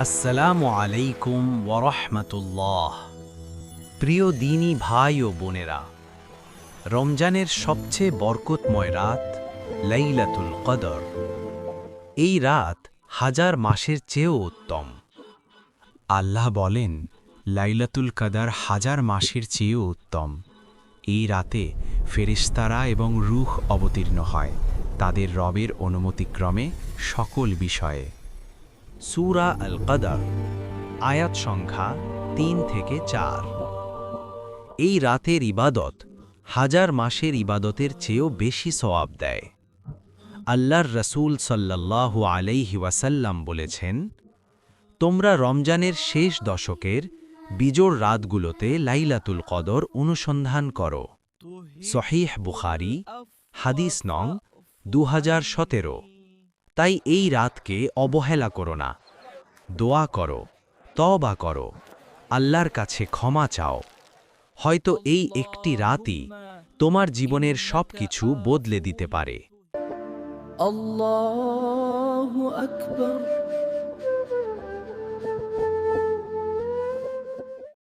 আসসালামু আলাইকুম ওয়ারহমাতুল্লাহ। প্রিয় দিনী ভাই ও বোনেরা, রমজানের সবচেয়ে বরকতময় রাত লাইলাতুল কদর। এই রাত হাজার মাসের চেয়েও উত্তম। আল্লাহ বলেন, লাইলাতুল কদর হাজার মাসের চেয়েও উত্তম। এই রাতে ফেরেশতারা এবং রূহ অবতীর্ণ হয় তাদের রবের অনুমতিক্রমে সকল বিষয়ে। সূরা আল কদর, আয়াত সংখ্যা ৩ থেকে ৪। এই রাতের ইবাদত হাজার মাসের ইবাদতের চেয়েও বেশি সওয়াব দেয়। আল্লাহর রসূল সাল্লাল্লাহু আলাইহি ওয়াসাল্লাম বলেছেন, তোমরা রমজানের শেষ দশকের বিজোড় রাতগুলোতে লাইলাতুল কদর অনুসন্ধান করো। সহিহ বুখারী, হাদিস নং ২০১৭। তাই এই রাতকে অবহেলা করো না। দোয়া করো, তওবা করো, আল্লাহর কাছে ক্ষমা চাও। হয়তো এই একটি রাতই তোমার জীবনের সবকিছু বদলে দিতে পারে। আল্লাহু আকবার।